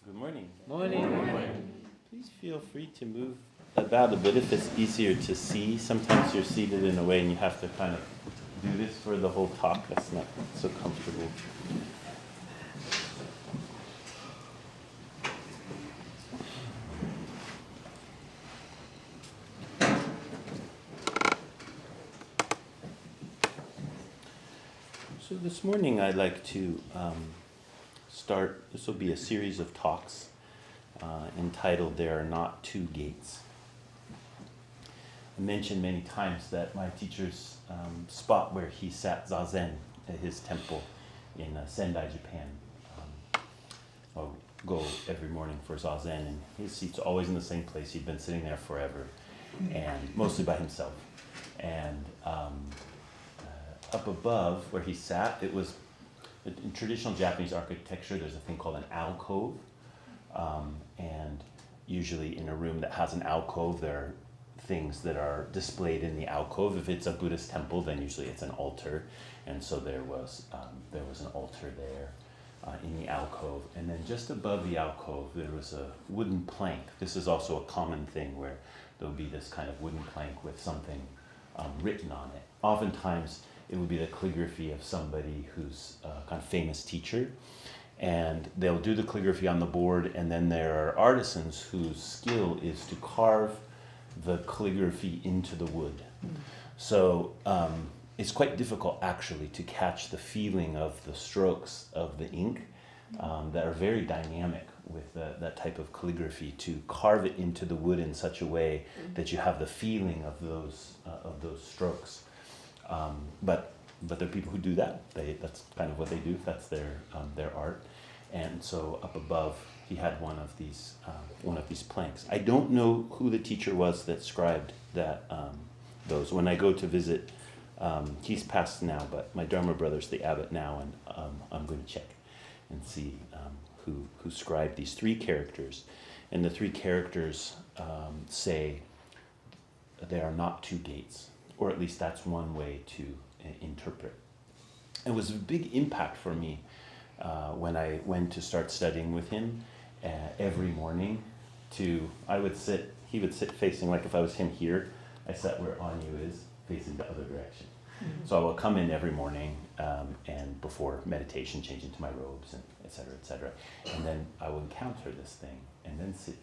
Good morning. Morning. Please feel free to move about a bit if it's easier to see. Sometimes you're seated in a way and you have to kind of do this for the whole talk. That's not so comfortable. So this morning I'd like to start, this will be a series of talks entitled There Are Not Two Gates. I mentioned many times that my teacher's spot where he sat zazen at his temple in Sendai, Japan. I'll go every morning for zazen, and his seat's always in the same place. He'd been sitting there forever, and mostly by himself. And up above where he sat, it was, in traditional Japanese architecture, there's a thing called an alcove. And usually in a room that has an alcove, there are things that are displayed in the alcove. If it's a Buddhist temple, then usually it's an altar. And so there was an altar there in the alcove. And then just above the alcove, there was a wooden plank. This is also a common thing where there'll be this kind of wooden plank with something written on it. Oftentimes, it would be the calligraphy of somebody who's a kind of famous teacher. And they'll do the calligraphy on the board, and then there are artisans whose skill is to carve the calligraphy into the wood. So it's quite difficult actually to catch the feeling of the strokes of the ink that are very dynamic with that type of calligraphy, to carve it into the wood in such a way that you have the feeling of those strokes. But there are people who do that. That's kind of what they do. That's their art. And so up above, he had one of these planks. I don't know who the teacher was that scribed those. When I go to visit, he's passed now, but my Dharma brother's the abbot now, and I'm going to check and see who scribed these three characters. And the three characters say there are not two gates, or at least that's one way to interpret. It was a big impact for me when I went to start studying with him every morning. He would sit facing, like if I was him here, I sat where Anyu is, facing the other direction. Mm-hmm. So I will come in every morning and before meditation, change into my robes, and et cetera, and then I will encounter this thing and then sit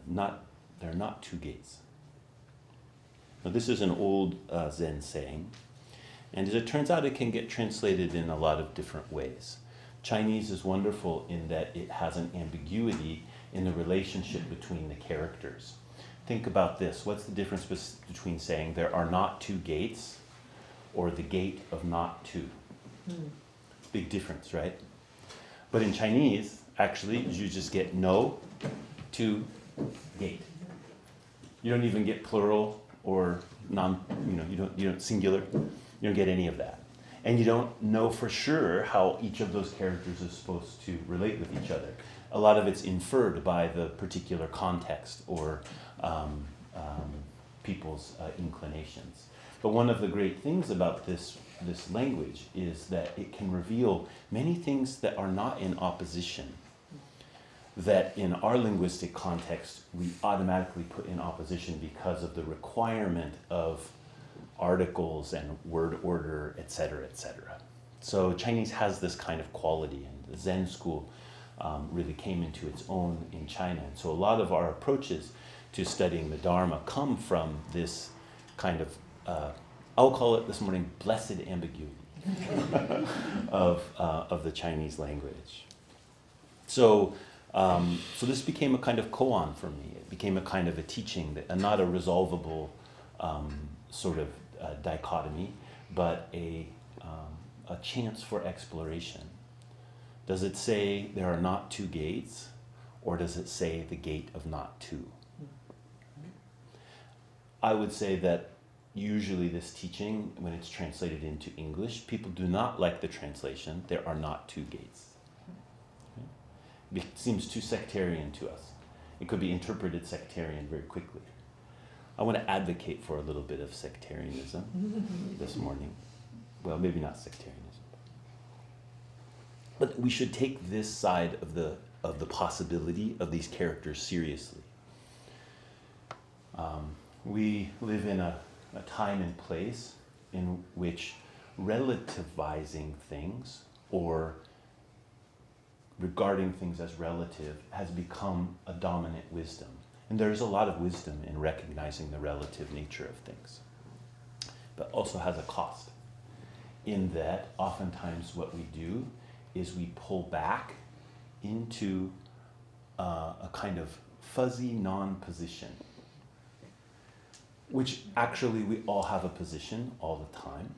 down. There are not two gates. Now, this is an old Zen saying, and as it turns out, it can get translated in a lot of different ways. Chinese is wonderful in that it has an ambiguity in the relationship between the characters. Think about this. What's the difference between saying there are not two gates or the gate of not two? Big difference, right? But in Chinese, actually, you just get no, two, gate. You don't even get plural or you don't singular. You don't get any of that. And you don't know for sure how each of those characters is supposed to relate with each other. A lot of it's inferred by the particular context or people's inclinations. But one of the great things about this language is that it can reveal many things that are not in opposition, that in our linguistic context we automatically put in opposition because of the requirement of articles and word order, etc., etc. So Chinese has this kind of quality, and the Zen school really came into its own in China. And so a lot of our approaches to studying the Dharma come from this kind of, I'll call it this morning, blessed ambiguity of the Chinese language. So this became a kind of koan for me. It became a kind of a teaching, not a resolvable sort of dichotomy, but a chance for exploration. Does it say there are not two gates, or does it say the gate of not two? I would say that usually this teaching, when it's translated into English, people do not like the translation, there are not two gates. It seems too sectarian to us. It could be interpreted sectarian very quickly. I want to advocate for a little bit of sectarianism this morning. Well, maybe not sectarianism. But we should take this side of the possibility of these characters seriously. We live in a time and place in which relativizing things or regarding things as relative has become a dominant wisdom. And there's a lot of wisdom in recognizing the relative nature of things, but also has a cost, in that oftentimes what we do is we pull back into a kind of fuzzy non-position, which actually we all have a position all the time.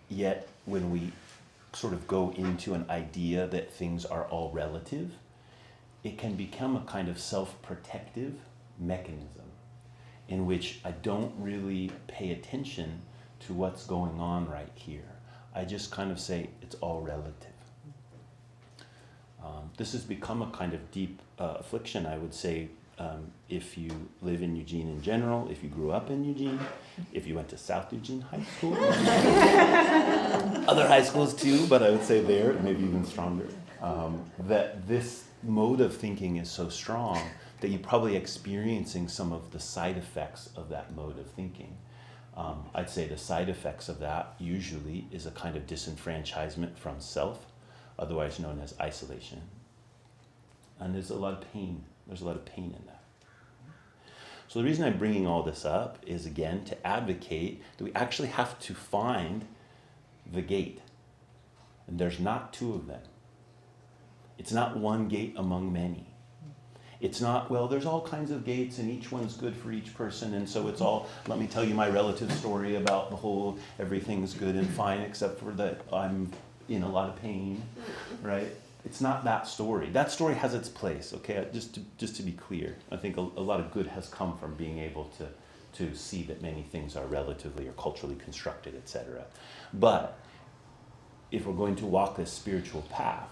Yet when we sort of go into an idea that things are all relative, it can become a kind of self-protective mechanism in which I don't really pay attention to what's going on right here. I just kind of say it's all relative. This has become a kind of deep affliction, I would say, if you live in Eugene in general, if you grew up in Eugene, if you went to South Eugene High School, other high schools too, but I would say there, maybe even stronger, that this mode of thinking is so strong that you're probably experiencing some of the side effects of that mode of thinking. I'd say the side effects of that usually is a kind of disenfranchisement from self, otherwise known as isolation. And there's a lot of pain. There's a lot of pain in that. So the reason I'm bringing all this up is, again, to advocate that we actually have to find the gate. And there's not two of them. It's not one gate among many. It's not, well, there's all kinds of gates and each one's good for each person, and so it's all, let me tell you my relative story about the whole, everything's good and fine except for that I'm in a lot of pain, right? It's not that story. That story has its place, okay? Just to be clear, I think a lot of good has come from being able to see that many things are relatively or culturally constructed, etc. But if we're going to walk this spiritual path,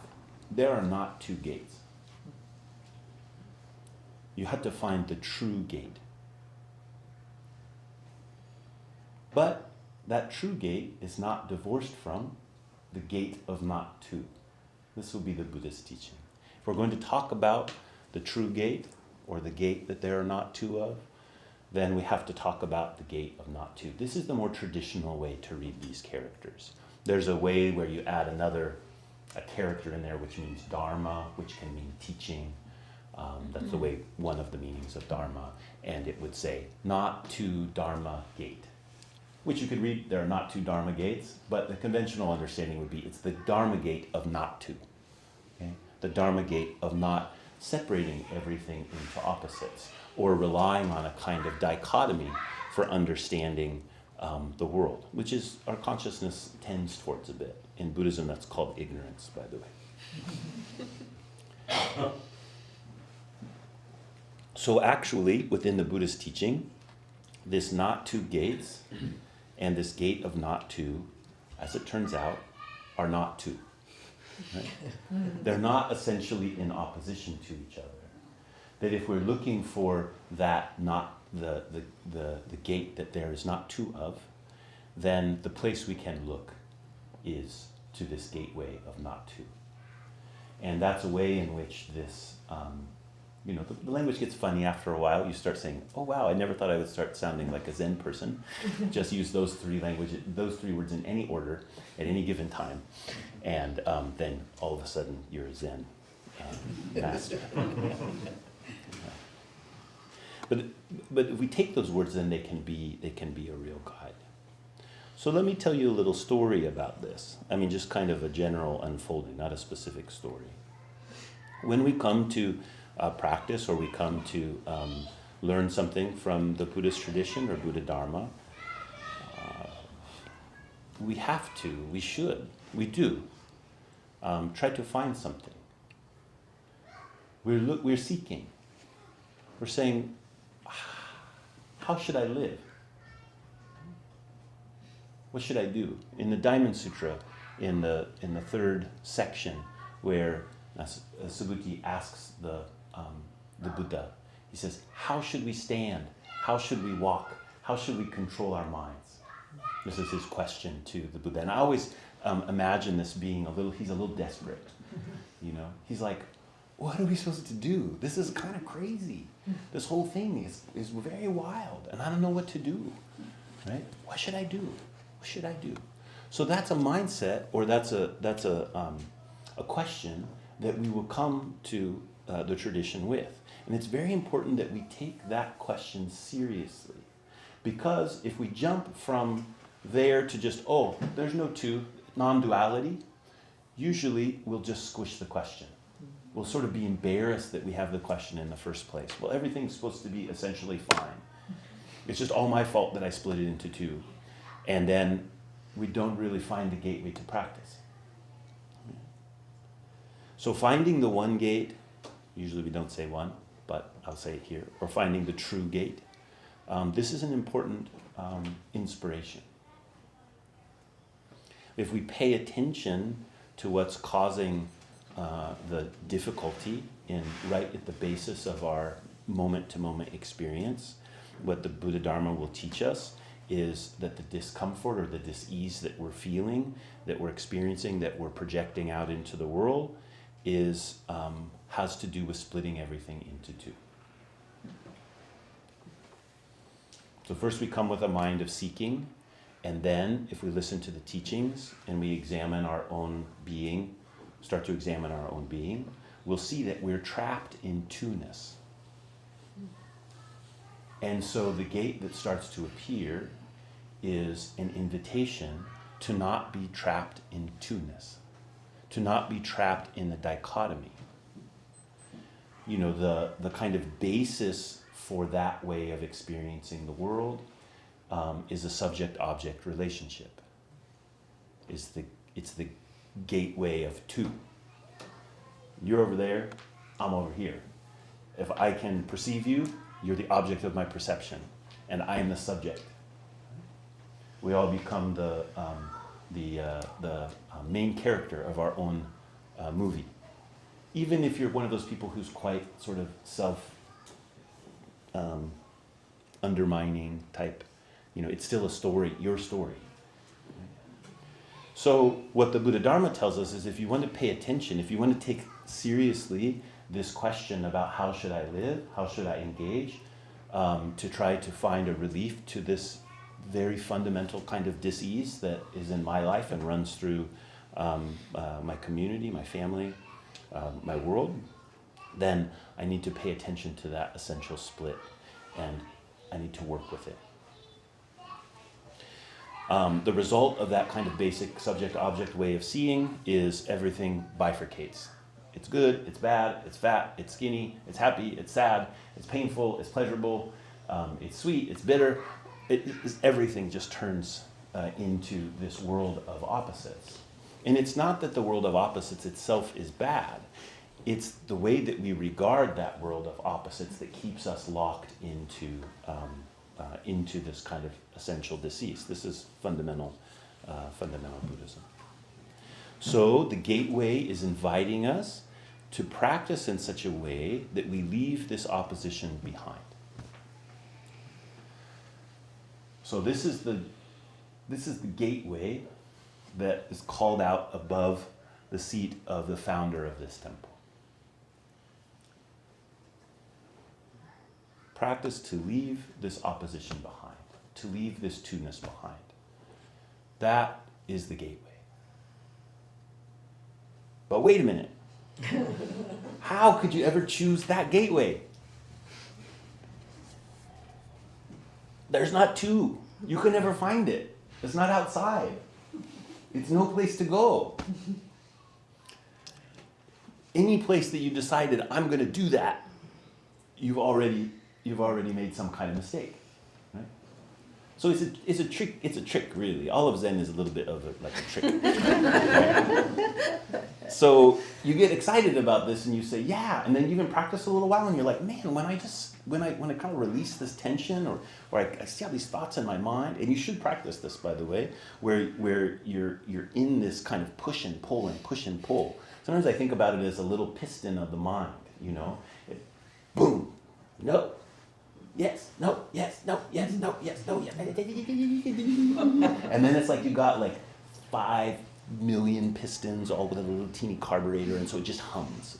there are not two gates. You have to find the true gate. But that true gate is not divorced from the gate of not two. This will be the Buddhist teaching. If we're going to talk about the true gate, or the gate that there are not two of, then we have to talk about the gate of not two. This is the more traditional way to read these characters. There's a way where you add a character in there which means dharma, which can mean teaching. That's the way, one of the meanings of dharma. And it would say, not to dharma gate. Which you could read, there are not two dharma gates, but the conventional understanding would be it's the dharma gate of not two. Okay? The dharma gate of not separating everything into opposites, or relying on a kind of dichotomy for understanding the world, which is our consciousness tends towards a bit. In Buddhism, that's called ignorance, by the way. So actually, within the Buddhist teaching, this not two gates and this gate of not two, as it turns out, are not two. Right? They're not essentially in opposition to each other. That if we're looking for that not the gate that there is not two of, then the place we can look is to this gateway of not two. And that's a way in which this, the language gets funny after a while. You start saying, oh wow, I never thought I would start sounding like a Zen person. Just use those three words in any order at any given time. And then all of a sudden you're a Zen master. But if we take those words, then they can be a real guide. So let me tell you a little story about this. I mean, just kind of a general unfolding, not a specific story. When we come to practice, or we come to learn something from the Buddhist tradition or Buddha Dharma, we do try to find something. We're seeking. We're saying, how should I live? What should I do? In the Diamond Sutra, in the third section, where Subhuti asks the Buddha, he says, how should we stand? How should we walk? How should we control our minds? This is his question to the Buddha. And I always imagine this being he's a little desperate, you know? He's like, what are we supposed to do? This is kind of crazy. This whole thing is very wild, and I don't know what to do, right? What should I do? What should I do? So that's a mindset, or that's a question that we will come to the tradition with. And it's very important that we take that question seriously. Because if we jump from there to just, there's no two, non-duality, usually we'll just squish the question. We'll sort of be embarrassed that we have the question in the first place. Well, everything's supposed to be essentially fine. It's just all my fault that I split it into two. And then we don't really find the gateway to practice. So finding the one gate, usually we don't say one, but I'll say it here, or finding the true gate, this is an important inspiration. If we pay attention to what's causing the difficulty right at the basis of our moment-to-moment experience, what the Buddha Dharma will teach us is that the discomfort or the dis-ease that we're feeling, that we're experiencing, that we're projecting out into the world has to do with splitting everything into two. So first we come with a mind of seeking, and then if we listen to the teachings and we examine our own being, start to examine our own being, we'll see that we're trapped in two-ness. And so the gate that starts to appear is an invitation to not be trapped in two-ness, to not be trapped in the dichotomy. You know, the kind of basis for that way of experiencing the world is a subject-object relationship. It's the gateway of two. You're over there, I'm over here. If I can perceive you, you're the object of my perception, and I am the subject. We all become the main character of our own movie. Even if you're one of those people who's quite sort of undermining type, it's still a story, your story. So what the Buddha Dharma tells us is if you want to pay attention, if you want to take seriously this question about how should I live, how should I engage, to try to find a relief to this very fundamental kind of dis-ease that is in my life and runs through my community, my family, my world, then I need to pay attention to that essential split, and I need to work with it. The result of that kind of basic subject-object way of seeing is everything bifurcates. It's good, it's bad, it's fat, it's skinny, it's happy, it's sad, it's painful, it's pleasurable, it's sweet, it's bitter. Everything just turns into this world of opposites. And it's not that the world of opposites itself is bad. It's the way that we regard that world of opposites that keeps us locked into this kind of essential disease. This is fundamental Buddhism. So the gateway is inviting us to practice in such a way that we leave this opposition behind. So this is the gateway that is called out above the seat of the founder of this temple. Practice to leave this opposition behind, to leave this two-ness behind. That is the gateway. But wait a minute. How could you ever choose that gateway? There's not two. You can never find it. It's not outside. It's no place to go. Any place that you decided, I'm going to do that, you've already made some kind of mistake, right? So it's a trick. It's a trick, really. All of Zen is a little bit of like a trick. Right? So you get excited about this and you say, yeah, and then you even practice a little while and you're like, man, when I kind of release this tension or I see all these thoughts in my mind, and you should practice this, by the way, where you're in this kind of push and pull and push and pull. Sometimes I think about it as a little piston of the mind, boom, no, yes, no, yes, no, yes, no, yes, no, yes. And then it's like you got like 5 million pistons, all with a little teeny carburetor, and so it just hums.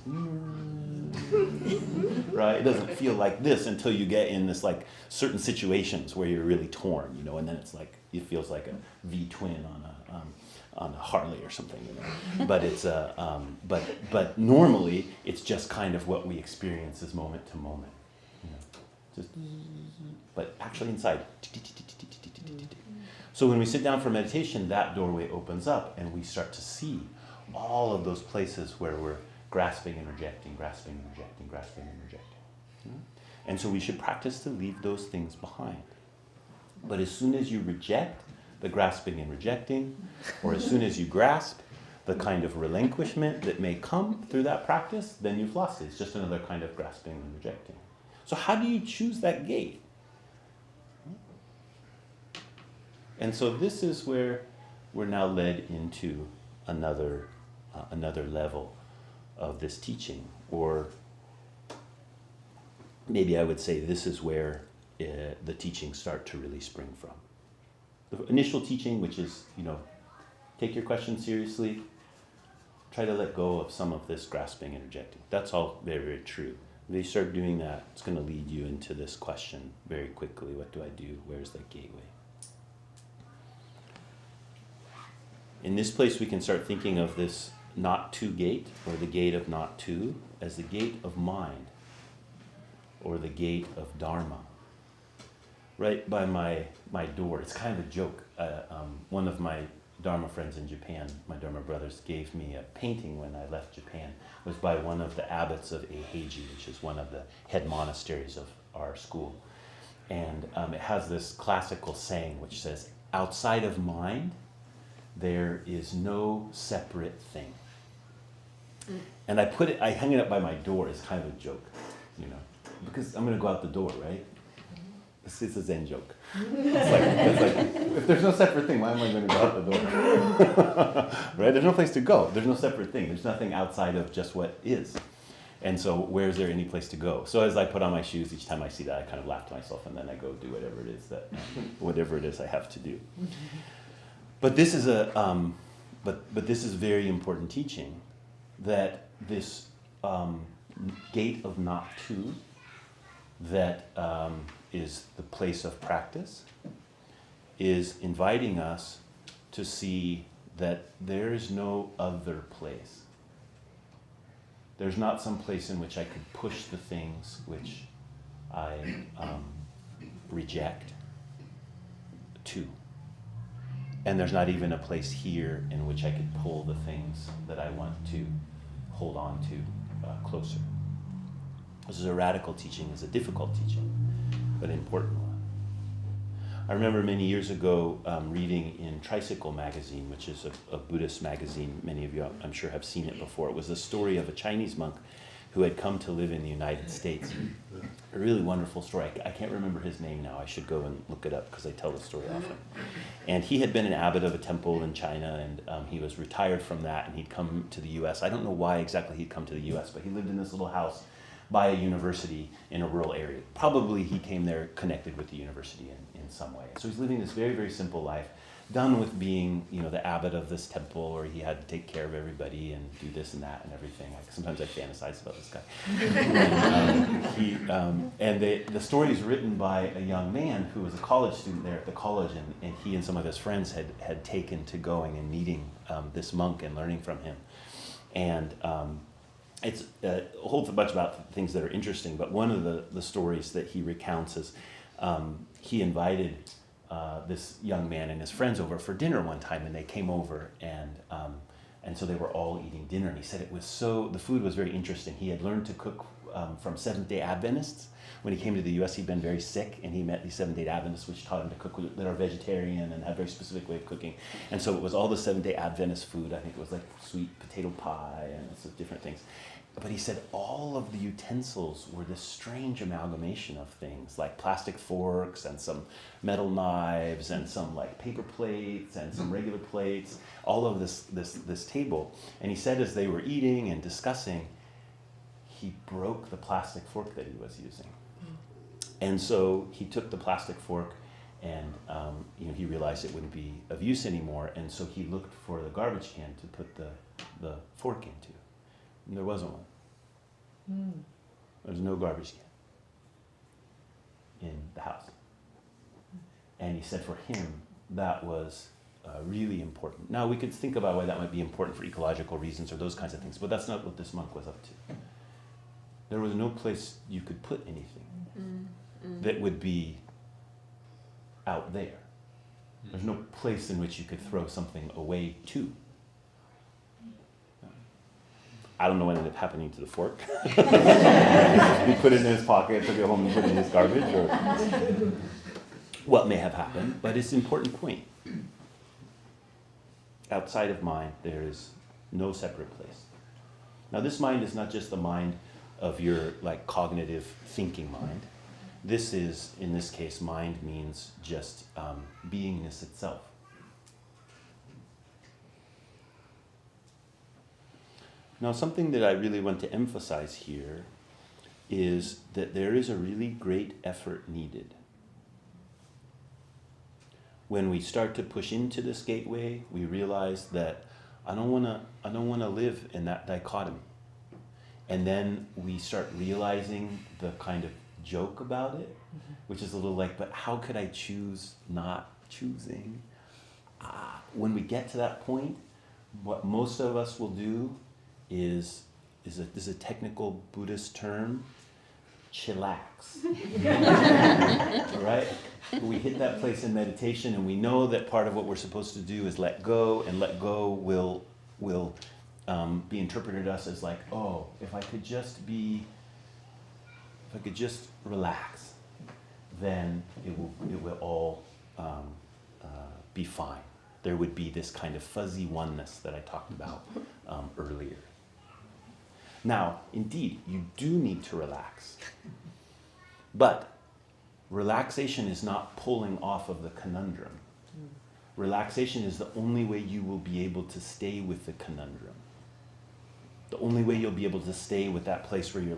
Right? It doesn't feel like this until you get in this like certain situations where you're really torn, you know, and then it's like it feels like a V-twin on a Harley or something, you know. But it's but normally it's just kind of what we experience as moment to moment, you know. Just, but actually inside. So when we sit down for meditation, that doorway opens up and we start to see all of those places where we're grasping and rejecting, grasping and rejecting, grasping and rejecting. And so we should practice to leave those things behind. But as soon as you reject the grasping and rejecting, or as soon as you grasp the kind of relinquishment that may come through that practice, then you've lost it. It's just another kind of grasping and rejecting. So how do you choose that gate? And so this is where we're now led into another level of this teaching, or maybe I would say this is where the teachings start to really spring from. The initial teaching, which is, you know, take your questions seriously, try to let go of some of this grasping and rejecting. That's all very, very true. If you start doing that, it's going to lead you into this question very quickly. What do I do? Where's that gateway? In this place, we can start thinking of this not to gate, or the gate of not to, as the gate of mind, or the gate of Dharma. Right by my door, it's kind of a joke. One of my Dharma friends in Japan, my Dharma brothers, gave me a painting when I left Japan. It was by one of the abbots of Eheiji, which is one of the head monasteries of our school. And it has this classical saying which says, outside of mind, there is no separate thing. And I hung it up by my door as kind of a joke, you know, because I'm going to go out the door, right? This is a Zen joke. It's like, if there's no separate thing, why am I going to go out the door? Right? There's no place to go. There's no separate thing. There's nothing outside of just what is. And so where's there any place to go? So as I put on my shoes, each time I see that, I kind of laugh to myself, and then I go do whatever it is I have to do. But this is but this is very important teaching, that this gate of not to, that is the place of practice, is inviting us to see that there is no other place. There's not some place in which I could push the things which I reject to. And there's not even a place here in which I could pull the things that I want to hold on to closer. This is a radical teaching, it's a difficult teaching, but an important one. I remember many years ago reading in Tricycle magazine, which is a Buddhist magazine. Many of you, I'm sure, have seen it before. It was the story of a Chinese monk who had come to live in the United States. A really wonderful story. I can't remember his name now. I should go and look it up because I tell the story often. And he had been an abbot of a temple in China, and he was retired from that, and he'd come to the U.S. I don't know why exactly he'd come to the U.S., but he lived in this little house by a university in a rural area. Probably he came there connected with the university in some way. So he's living this very, very simple life, done with being, you know, the abbot of this temple, where he had to take care of everybody and do this and that and everything. Sometimes I fantasize about this guy. And the story is written by a young man who was a college student there at the college, and he and some of his friends had taken to going and meeting this monk and learning from him. And it's a whole bunch about things that are interesting, but one of the stories that he recounts is he invited this young man and his friends over for dinner one time, and they came over, and so they were all eating dinner, and he said the food was very interesting. He had learned to cook from Seventh-day Adventists. When he came to the U.S., he'd been very sick, and he met these Seventh-day Adventists, which taught him to cook that are vegetarian and have a very specific way of cooking. And so it was all the Seventh-day Adventist food. I think it was like sweet potato pie and some different things. But he said all of the utensils were this strange amalgamation of things, like plastic forks and some metal knives and some like paper plates and some regular plates, all of this table. And he said as they were eating and discussing, he broke the plastic fork that he was using. And so he took the plastic fork And he realized it wouldn't be of use anymore, and so he looked for the garbage can to put the fork into. And there wasn't one. There was no garbage can in the house. And he said for him, that was really important. Now, we could think about why that might be important for ecological reasons or those kinds of things, but that's not what this monk was up to. There was no place you could put anything that would be out there. There's no place in which you could throw something away to. I don't know what ended up happening to the fork. He put it in his pocket, took it home and put it in his garbage, or what may have happened, but it's an important point. Outside of mind, there is no separate place. Now, this mind is not just the mind of your cognitive thinking mind. This is, in this case, mind means just beingness itself. Now, something that I really want to emphasize here is that there is a really great effort needed. When we start to push into this gateway, we realize that I don't want to live in that dichotomy. And then we start realizing the kind of joke about it, which is a little but how could I choose not choosing? When we get to that point, what most of us will do is a technical Buddhist term, chillax. Right? We hit that place in meditation, and we know that part of what we're supposed to do is let go, and let go will be interpreted us as if I could just relax, then it will all be fine. There would be this kind of fuzzy oneness that I talked about earlier. Now, indeed, you do need to relax. But relaxation is not pulling off of the conundrum. Relaxation is the only way you will be able to stay with the conundrum. The only way you'll be able to stay with that place where you're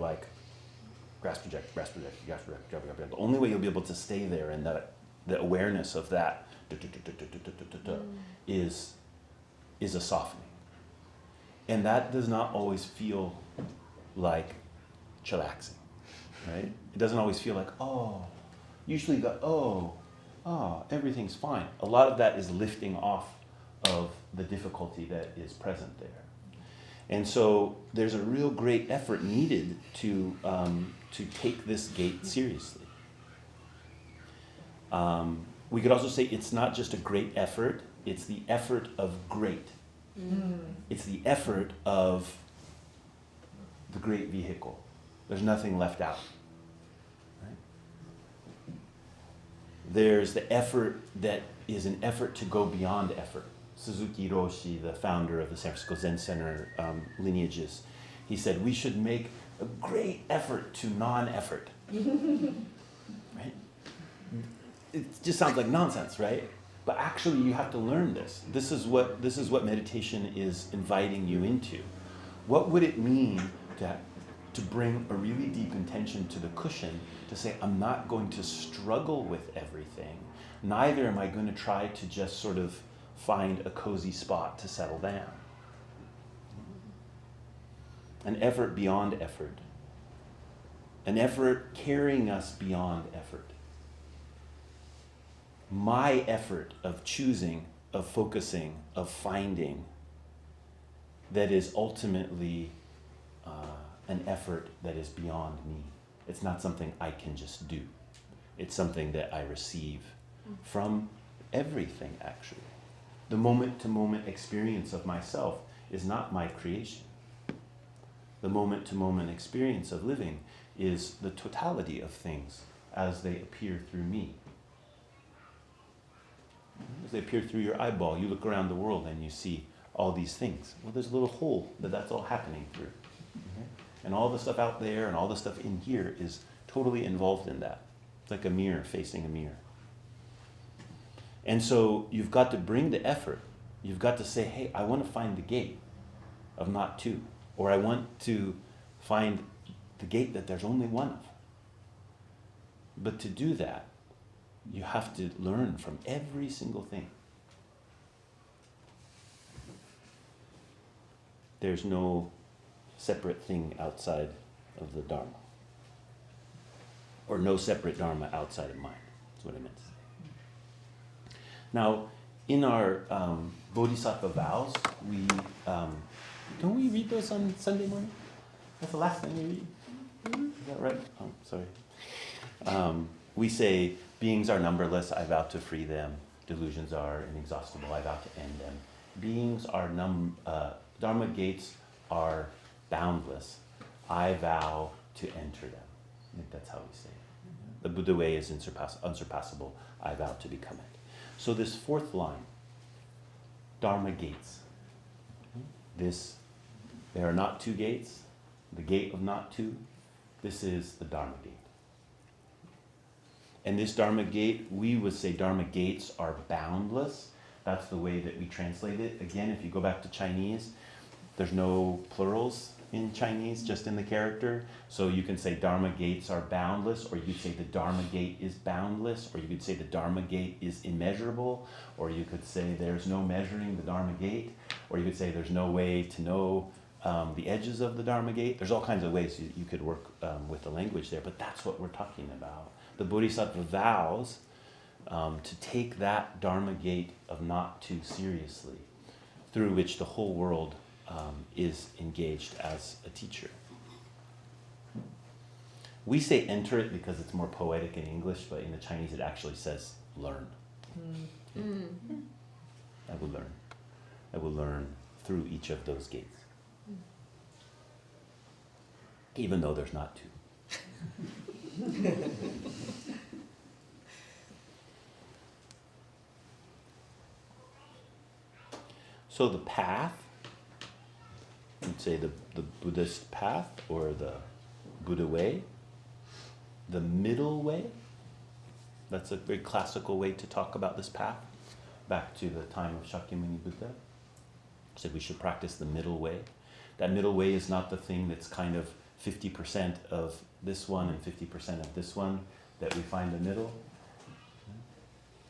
grasp, reject, grasp, reject, grasp, reject, grasp, reject. The only way you'll be able to stay there, and that the awareness of that is a softening. And that does not always feel like chillaxing, right? It doesn't always feel like, usually everything's fine. A lot of that is lifting off of the difficulty that is present there. And so there's a real great effort needed to take this gate seriously. We could also say it's not just a great effort, it's the effort of great. It's the effort of the great vehicle. There's nothing left out. Right? There's the effort that is an effort to go beyond effort. Keira-roshi, the founder of the San Francisco Zen Center lineages, he said, we should make a great effort to non-effort. Right? It just sounds like nonsense, right? But actually, you have to learn this. This is what meditation is inviting you into. What would it mean to bring a really deep intention to the cushion, to say, I'm not going to struggle with everything. Neither am I going to try to just sort of find a cozy spot to settle down. An effort beyond effort. An effort carrying us beyond effort. My effort of choosing, of focusing, of finding, that is ultimately an effort that is beyond me. It's not something I can just do. It's something that I receive from everything, actually. The moment-to-moment experience of myself is not my creation. The moment-to-moment experience of living is the totality of things as they appear through me. As they appear through your eyeball, you look around the world and you see all these things. Well, there's a little hole that's all happening through. Okay? And all the stuff out there and all the stuff in here is totally involved in that. It's like a mirror facing a mirror. And so you've got to bring the effort. You've got to say, hey, I want to find the gate of not two. Or I want to find the gate that there's only one of. But to do that, you have to learn from every single thing. There's no separate thing outside of the Dharma. Or no separate Dharma outside of mind. That's what I meant to say. Now, in our Bodhisattva vows, we don't we read those on Sunday morning? That's the last thing we read. Is that right? Oh, sorry. We say, beings are numberless, I vow to free them. Delusions are inexhaustible, I vow to end them. Beings are Dharma gates are boundless, I vow to enter them. I think that's how we say it. The Buddha way is unsurpassable, I vow to become it. So this fourth line, Dharma gates. There are not two gates, the gate of not two. This is the Dharma gate. And this Dharma gate, we would say Dharma gates are boundless. That's the way that we translate it. Again, if you go back to Chinese, there's no plurals in Chinese, just in the character. So you can say Dharma gates are boundless, or you could say the Dharma gate is boundless, or you could say the Dharma gate is immeasurable, or you could say there's no measuring the Dharma gate, or you could say there's no way to know the edges of the Dharma gate. There's all kinds of ways you could work with the language there, but that's what we're talking about. The Bodhisattva vows to take that Dharma gate of not too seriously, through which the whole world is engaged as a teacher. We say enter it because it's more poetic in English, but in the Chinese it actually says learn. I will learn. I will learn through each of those gates. Even though there's not two. So the path, you'd say the Buddhist path or the Buddha way, the middle way, that's a very classical way to talk about this path, back to the time of Shakyamuni Buddha. Said we should practice the middle way. That middle way is not the thing that's kind of 50% of this one and 50% of this one that we find the middle.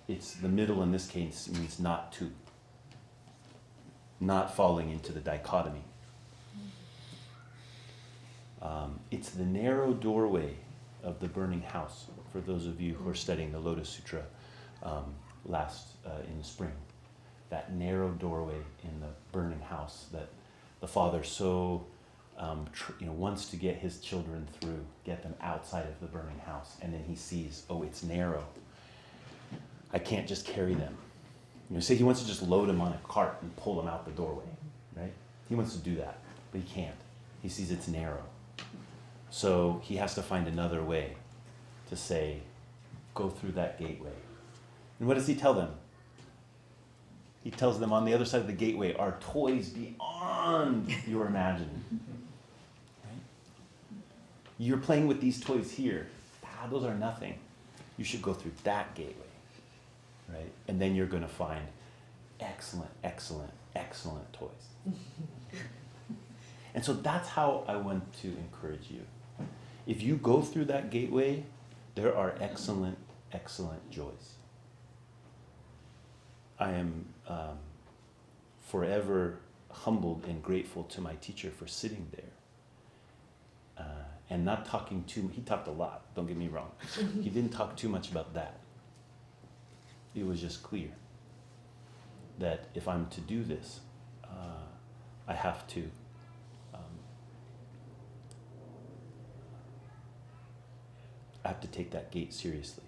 It's the middle in this case means not two. Not falling into the dichotomy. It's the narrow doorway of the burning house, for those of you who are studying the Lotus Sutra in the spring. That narrow doorway in the burning house that the father so wants to get his children through, get them outside of the burning house, and then he sees, oh, it's narrow. I can't just carry them. Say he wants to just load them on a cart and pull them out the doorway, right? He wants to do that, but he can't. He sees it's narrow. So he has to find another way to say, go through that gateway. And what does he tell them? He tells them on the other side of the gateway are toys beyond your imagining. Right? You're playing with these toys here. Those are nothing. You should go through that gateway. Right? And then you're going to find excellent, excellent, excellent toys. And so that's how I want to encourage you. If you go through that gateway, there are excellent, excellent joys. I am forever humbled and grateful to my teacher for sitting there and not talking too much. He talked a lot, don't get me wrong. He didn't talk too much about that. It was just clear that if I'm to do this, I have to take that gate seriously.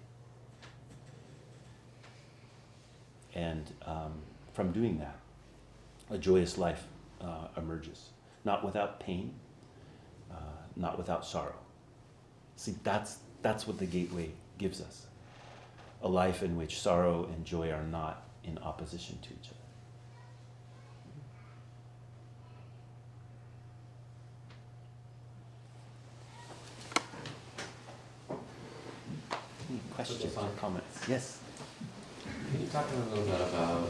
And from doing that, a joyous life emerges. Not without pain, not without sorrow. See, that's what the gateway gives us. A life in which sorrow and joy are not in opposition to each other. Any questions or comments? Yes? Can you talk a little bit about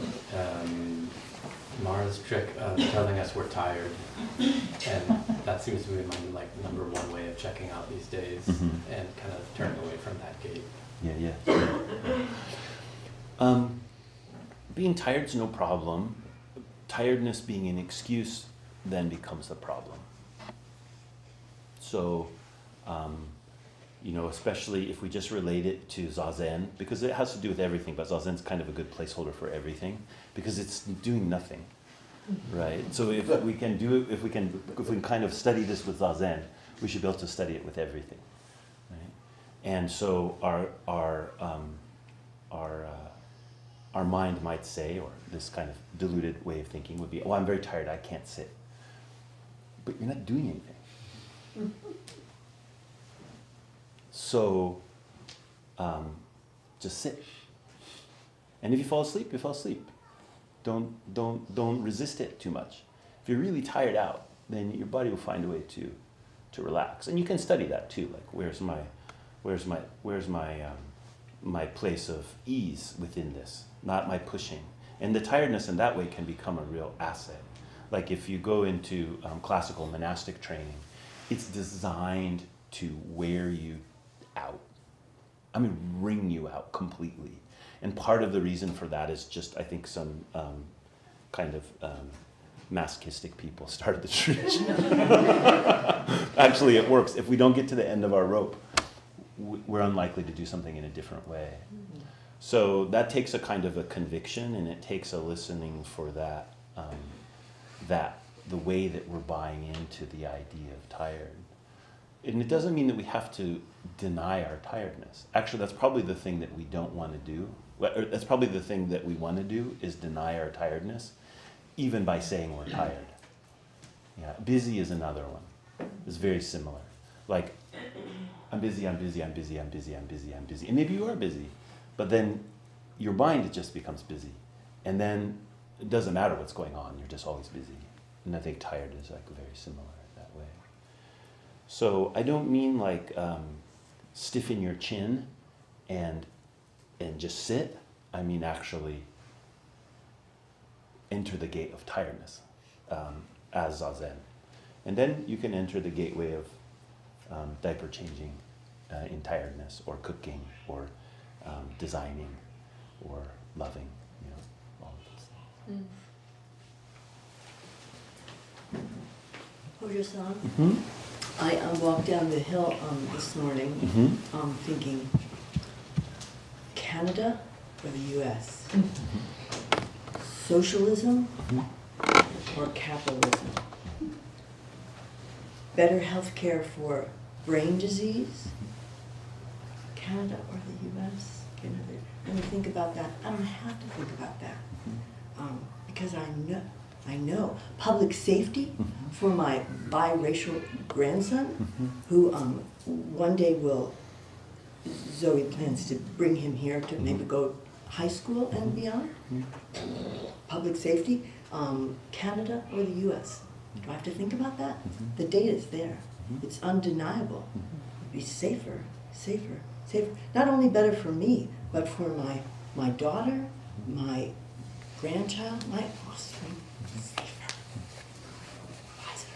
Mara's trick of telling us we're tired? And that seems to be my number one way of checking out these days, and kind of turning away from that gate. Yeah. Being tired's no problem. Tiredness being an excuse then becomes the problem. So, especially if we just relate it to zazen, because it has to do with everything, but zazen's kind of a good placeholder for everything, because it's doing nothing, right? So if we can kind of study this with zazen, we should be able to study it with everything, right? And so our mind might say, or this kind of diluted way of thinking would be, oh, I'm very tired, I can't sit. But you're not doing anything. So just sit. And if you fall asleep, you fall asleep. Don't resist it too much. If you're really tired out, then your body will find a way to relax. And you can study that too, like where's my place of ease within this, not my pushing. And the tiredness in that way can become a real asset. Like if you go into classical monastic training, it's designed to wear you out. I mean, wring you out completely. And part of the reason for that is just, I think, some kind of masochistic people started the tradition. Actually, it works. If we don't get to the end of our rope, we're unlikely to do something in a different way. So that takes a kind of a conviction, and it takes a listening for that, the way that we're buying into the idea of tired. And it doesn't mean that we have to deny our tiredness. Actually, that's probably the thing that we don't want to do. That's probably the thing that we want to do, is deny our tiredness, even by saying we're tired. Yeah, busy is another one. It's very similar. Like, I'm busy. And maybe you are busy, but then your mind just becomes busy. And then it doesn't matter what's going on, you're just always busy. And I think tired is like very similar that way. So I don't mean like stiffen your chin and just sit. I mean actually enter the gate of tiredness as zazen. And then you can enter the gateway of diaper changing in tiredness, or cooking, or designing, or loving, all of those things. Hojo-san, Mm-hmm. I walked down the hill this morning Mm-hmm. thinking, Canada or the U.S.? Socialism or capitalism? Better health care for brain disease? Canada or the U.S.? Let me think about that. I don't have to think about that. Because I know public safety for my biracial grandson, who one day Zoe plans to bring him here to maybe go high school and beyond. Public safety, Canada or the U.S.? Do I have to think about that? The data is there. It's undeniable. It'd be safer. Not only better for me, but for my daughter, my grandchild, my offspring. Safer. Wiser.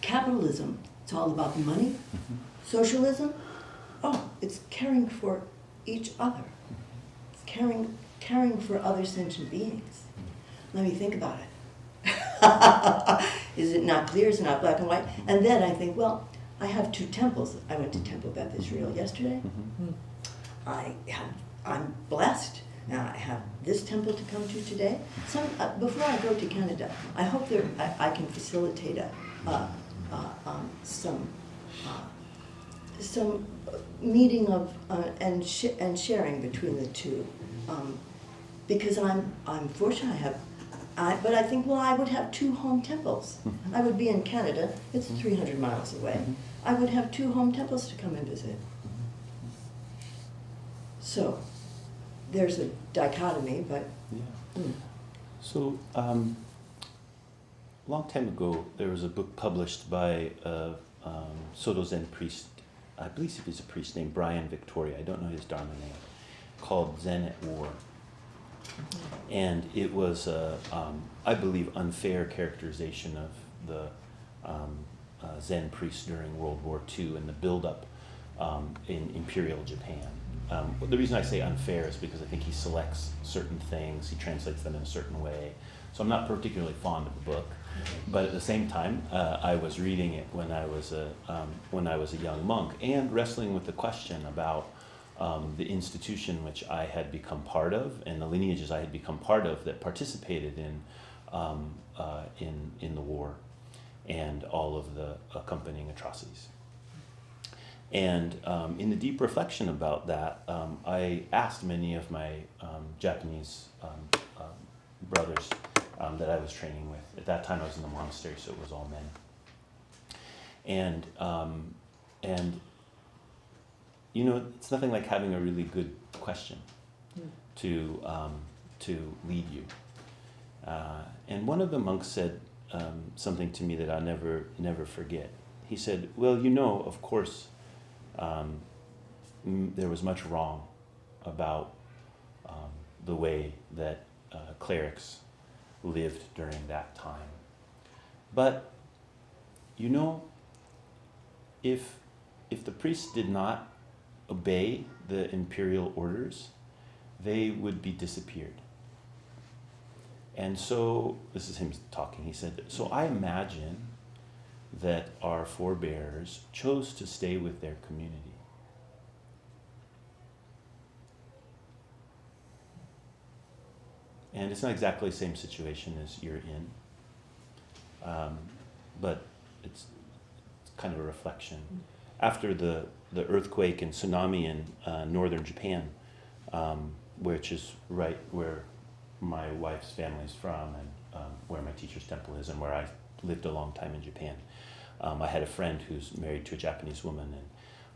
Capitalism, it's all about money. Socialism, it's caring for each other. It's caring for other sentient beings. Let me think about it. Is it not clear? Is it not black and white? And then I think, well, I have two temples. I went to Temple Beth Israel yesterday. I'm blessed. Now I have this temple to come to today. Before I go to Canada, I hope I can facilitate some meeting of and sharing between the two, because I'm fortunate. But I think, well, I would have two home temples. I would be in Canada. It's 300 miles away. I would have two home temples to come and visit. So there's a dichotomy, but... Yeah. So, long time ago, there was a book published by a Soto Zen priest, I believe he was a priest named Brian Victoria, I don't know his Dharma name, called Zen at War. And it was I believe, unfair characterization of the Zen priests during World War II and the buildup in Imperial Japan. the reason I say unfair is because I think he selects certain things, he translates them in a certain way. So I'm not particularly fond of the book, but at the same time, I was reading it when I was a young monk, and wrestling with the question about the institution which I had become part of, and the lineages I had become part of that participated in the war and all of the accompanying atrocities. And in the deep reflection about that, I asked many of my Japanese brothers that I was training with. At that time I was in the monastery, so it was all men. And you know, it's nothing like having a really good question to lead you. And one of the monks said something to me that I'll never forget. He said, well, you know, of course, there was much wrong about the way that clerics lived during that time. But, you know, if the priests did not obey the imperial orders, they would be disappeared. And so, this is him talking, he said, so I imagine that our forebears chose to stay with their community. And it's not exactly the same situation as you're in, but it's kind of a reflection. After the earthquake and tsunami in northern Japan, which is right where my wife's family is from, and where my teacher's temple is, and where I lived a long time in Japan. I had a friend who's married to a Japanese woman,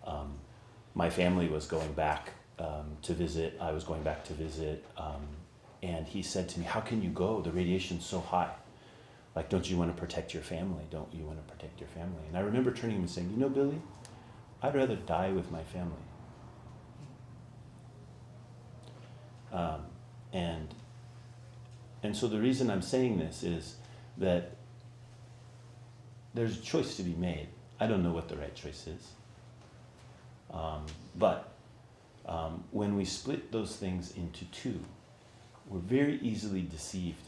and my family was going back to visit. I was going back to visit, and he said to me, how can you go? The radiation's so high. Like, don't you want to protect your family? Don't you want to protect your family? And I remember turning to him and saying, you know, Billy, I'd rather die with my family. And so the reason I'm saying this is that there's a choice to be made. I don't know what the right choice is. But when we split those things into two, we're very easily deceived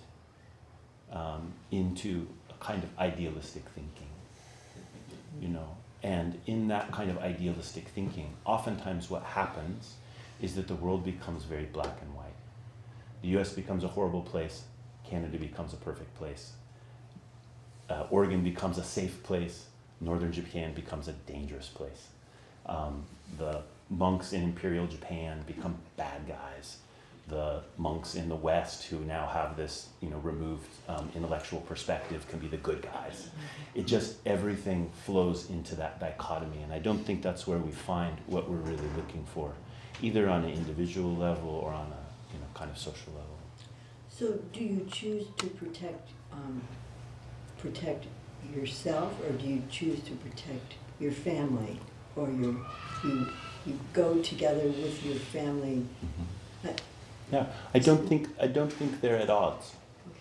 into a kind of idealistic thinking, you know. And in that kind of idealistic thinking, oftentimes what happens is that the world becomes very black and white. The US becomes a horrible place, Canada becomes a perfect place, Oregon becomes a safe place, northern Japan becomes a dangerous place. The monks in Imperial Japan become bad guys. The monks in the West who now have this, you know, removed intellectual perspective can be the good guys. It just, everything flows into that dichotomy, and I don't think that's where we find what we're really looking for, either on an individual level or on a, you know, kind of social level. So do you choose to protect yourself, or do you choose to protect your family, or you go together with your family? Mm-hmm. Yeah, I don't think they're at odds. Okay.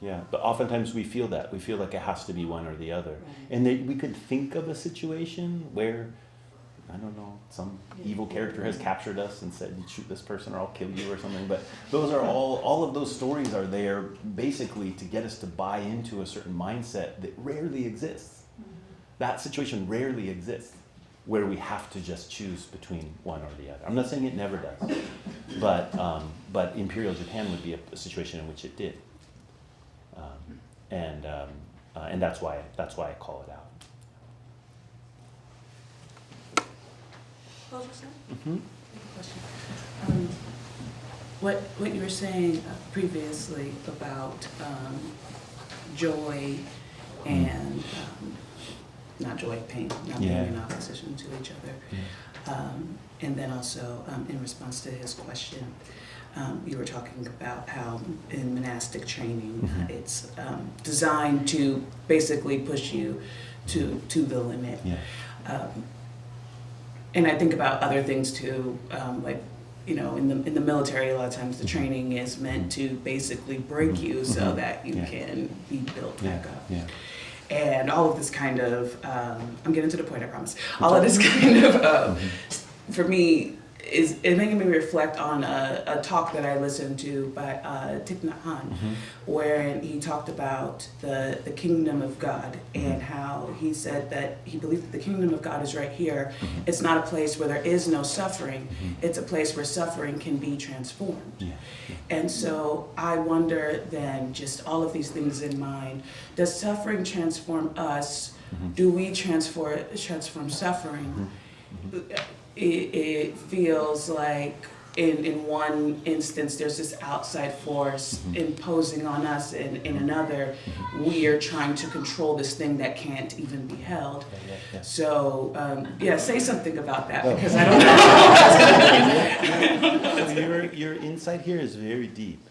Yeah, but oftentimes we feel that. We feel like it has to be one or the other. Right. And we could think of a situation where, I don't know, some evil character has captured us and said, you shoot this person or I'll kill you or something. But those are all of those stories are there basically to get us to buy into a certain mindset that rarely exists. Mm-hmm. That situation rarely exists, where we have to just choose between one or the other. I'm not saying it never does, but Imperial Japan would be a situation in which it did, and that's why I call it out. Mm-hmm. Question. What you were saying previously about joy and not joy, pain, not being in opposition to each other. Yeah. And then also, in response to his question, you were talking about how in monastic training, it's designed to basically push you to the limit. Yeah. And I think about other things too, like, you know, in the military, a lot of times the training is meant to basically break you so that you can be built back up. Yeah. And all of this kind of, I'm getting to the point, I promise. All of this kind of, for me, is it making me reflect on a talk that I listened to by Thich Nhat Hanh, where he talked about the kingdom of God and how he said that he believed that the kingdom of God is right here. It's not a place where there is no suffering. It's a place where suffering can be transformed. Yeah. And so I wonder then, just all of these things in mind, does suffering transform us? Do we transform suffering? It feels like in one instance there's this outside force imposing on us, and in another we are trying to control this thing that can't even be held. Yeah. So say something about that, Oh. because I don't know. So your insight here is very deep.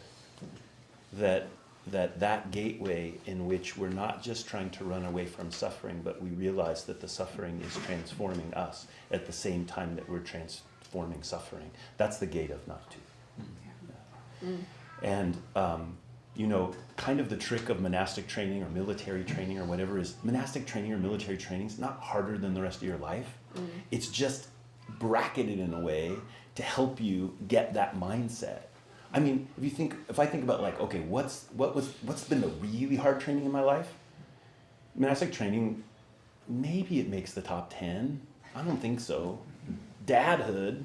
That gateway in which we're not just trying to run away from suffering, but we realize that the suffering is transforming us at the same time that we're transforming suffering. That's the gate of not to. And kind of the trick of monastic training or military training or whatever is, monastic training or military training is not harder than the rest of your life. It's just bracketed in a way to help you get that mindset. I mean, if I think about like, okay, what's been the really hard training in my life? Monastic training, maybe it makes the top 10. I don't think so. Dadhood,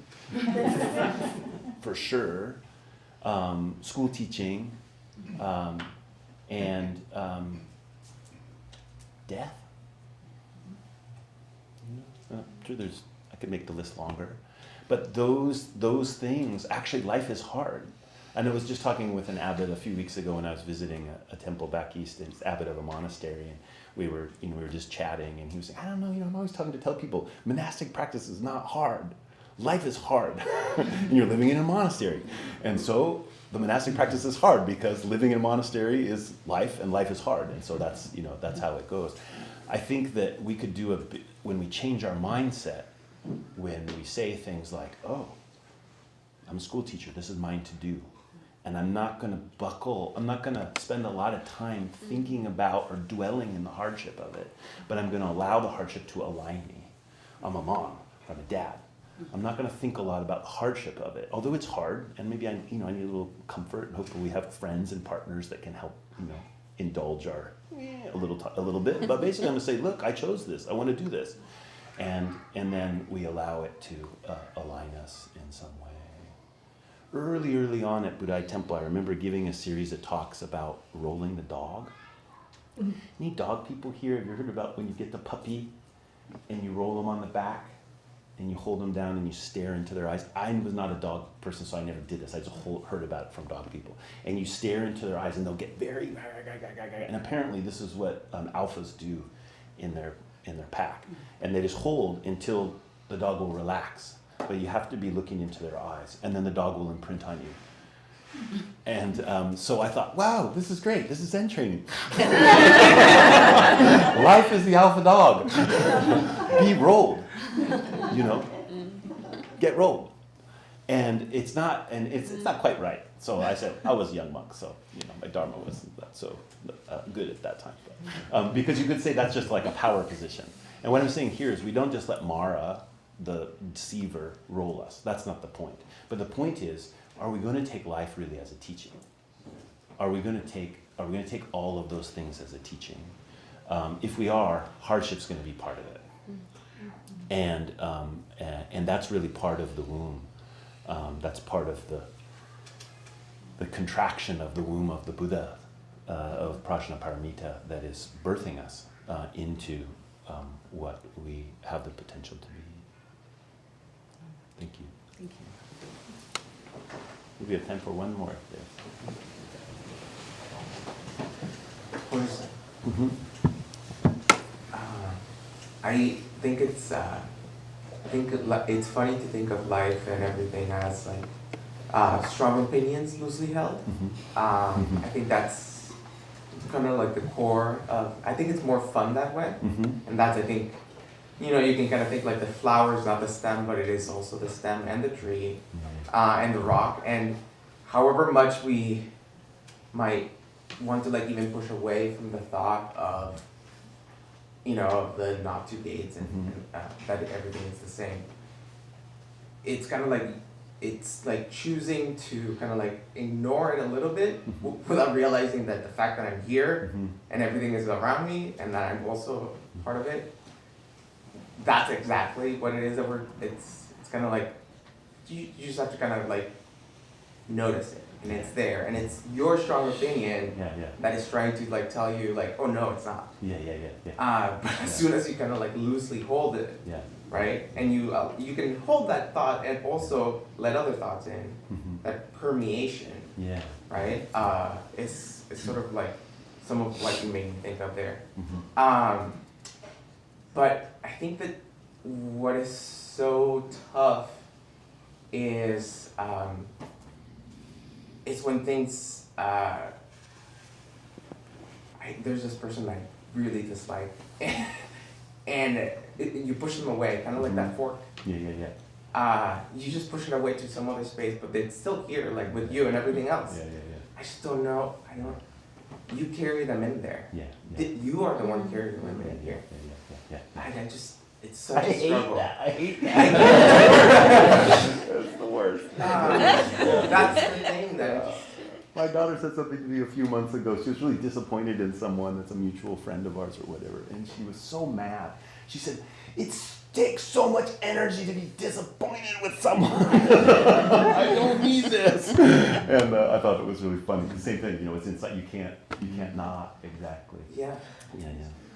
for sure. School teaching, and death. I'm sure I could make the list longer. But those things, actually life is hard. And I was just talking with an abbot a few weeks ago when I was visiting a temple back east. It's abbot of a monastery, and we were just chatting, and he was saying, I don't know, I'm always talking to tell people monastic practice is not hard. Life is hard, and you're living in a monastery, and so the monastic practice is hard because living in a monastery is life, and life is hard, and so that's how it goes. I think that we could do when we change our mindset, when we say things like, oh, I'm a school teacher, this is mine to do. And I'm not going to spend a lot of time thinking about or dwelling in the hardship of it, but I'm going to allow the hardship to align me. I'm a mom, I'm a dad. I'm not going to think a lot about the hardship of it, although it's hard, and maybe I need a little comfort, and hopefully we have friends and partners that can help, indulge our a little bit. But basically I'm going to say, look, I chose this, I want to do this. And then we allow it to align us in some way. Early on at Budai Temple, I remember giving a series of talks about rolling the dog. Any dog people here? Have you heard about when you get the puppy and you roll them on the back and you hold them down and you stare into their eyes? I was not a dog person, so I never did this. I just heard about it from dog people. And you stare into their eyes and they'll get very, and apparently this is what alphas do in their pack. And they just hold until the dog will relax. But you have to be looking into their eyes, and then the dog will imprint on you. And so I thought, wow, this is great. This is Zen training. Life is the alpha dog. Be rolled, get rolled. And it's not quite right. So I said, I was a young monk, so my dharma wasn't that so good at that time. But, because you could say that's just like a power position. And what I'm saying here is we don't just let Mara, the deceiver, roll us. That's not the point. But the point is, are we going to take life really as a teaching? Are we going to take all of those things as a teaching? If we are, hardship's going to be part of it. And that's really part of the womb. That's part of the contraction of the womb of the Buddha, of Prajnaparamita, that is birthing us into what we have the potential to be. Thank you. Thank you. We have time for one more. Yes. I think it's funny to think of life and everything as like strong opinions loosely held. I think that's kind of like the core of. I think it's more fun that way, and that's I think. You can kind of think like the flower is not the stem, but it is also the stem and the tree, and the rock. And however much we might want to like even push away from the thought of, of the not two gates and that everything is the same. it's kind of like, it's like choosing to kind of like ignore it a little bit without realizing that the fact that I'm here and everything is around me and that I'm also part of it, that's exactly what it is that it's kind of like, you just have to kind of like notice it, and it's there, and it's your strong opinion that is trying to like tell you like, oh no, it's not. But as soon as you kind of like loosely hold it, right, and you can hold that thought and also let other thoughts in, that permeation, right, it's sort of like some of what you made me think of there. But I think that what is so tough is it's when things, there's this person I really dislike, and you push them away, kind of like that fork. You just push it away to some other space, but it's still here, like with you and everything else. I just don't know, you carry them in there. You are the one carrying them in here. I just, it's such a struggle. I hate that. That's the worst. That's the thing that my daughter said something to me a few months ago. She was really disappointed in someone that's a mutual friend of ours or whatever, and she was so mad. She said, "It takes so much energy to be disappointed with someone. I don't need this." And I thought it was really funny. The same thing, it's inside. You can't not exactly. Yeah.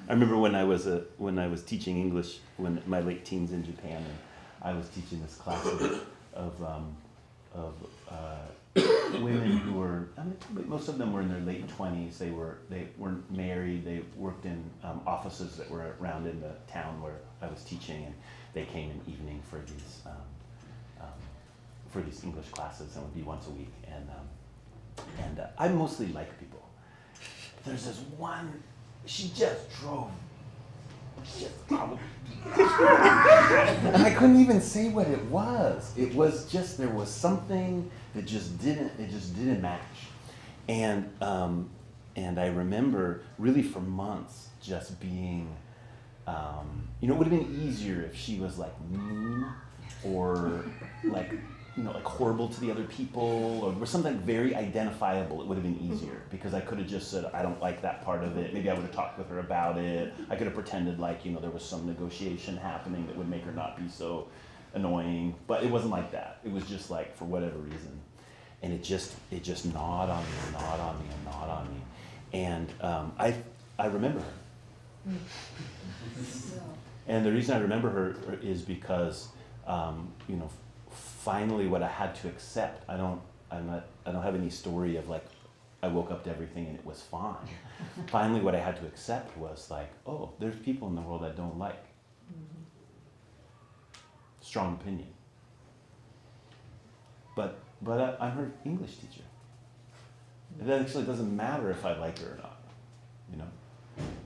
I remember when I was teaching English when my late teens in Japan, and I was teaching this class of women who were, most of them were in their late 20s. They weren't married. They worked in offices that were around in the town where I was teaching, and they came in evening for these English classes, and it would be once a week. And I mostly like people. There's this one. She just drove. And I couldn't even say what it was. It was just, there was something that just didn't match. And I remember really for months just being, it would have been easier if she was like mean or like horrible to the other people, or was something very identifiable. It would have been easier because I could have just said, I don't like that part of it. Maybe I would have talked with her about it. I could have pretended like, there was some negotiation happening that would make her not be so annoying. But it wasn't like that. It was just like, for whatever reason. And it just gnawed on me and gnawed on me and gnawed on me. And I remember her. And the reason I remember her is because, finally what I had to accept, I don't have any story of like, I woke up to everything and it was fine. Finally what I had to accept was like, oh, there's people in the world I don't like. Strong opinion. But I'm her English teacher. It actually doesn't matter if I like her or not,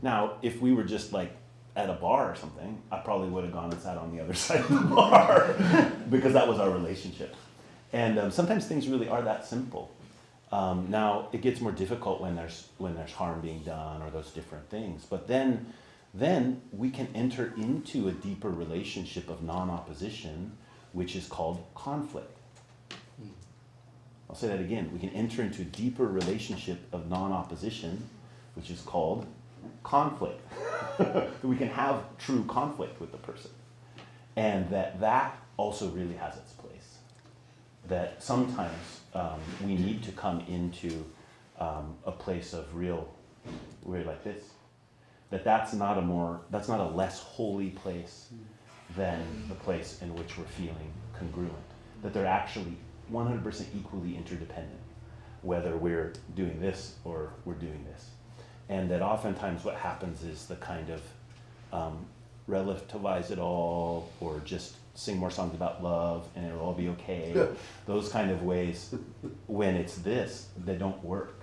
Now, if we were just like at a bar or something, I probably would have gone and sat on the other side of the bar because that was our relationship. And sometimes things really are that simple. Now, it gets more difficult when there's harm being done or those different things. But then we can enter into a deeper relationship of non-opposition, which is called conflict. I'll say that again. We can enter into a deeper relationship of non-opposition, which is called conflict. We can have true conflict with the person. And that also really has its place. That sometimes we need to come into a place of real, we're like this. That's not a less holy place than the place in which we're feeling congruent. That they're actually 100% equally interdependent, whether we're doing this or we're doing this. And that oftentimes what happens is the kind of relativize it all, or just sing more songs about love and it'll all be okay. Those kind of ways, when it's this, they don't work.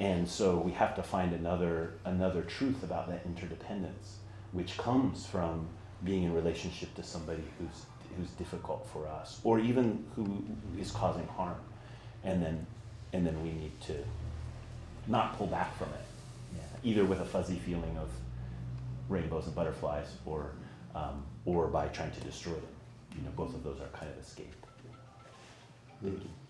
And so we have to find another truth about that interdependence, which comes from being in relationship to somebody who's difficult for us, or even who is causing harm. And then we need to not pull back from it, either with a fuzzy feeling of rainbows and butterflies, or by trying to destroy them. you know, both of those are kind of escape. Thank you.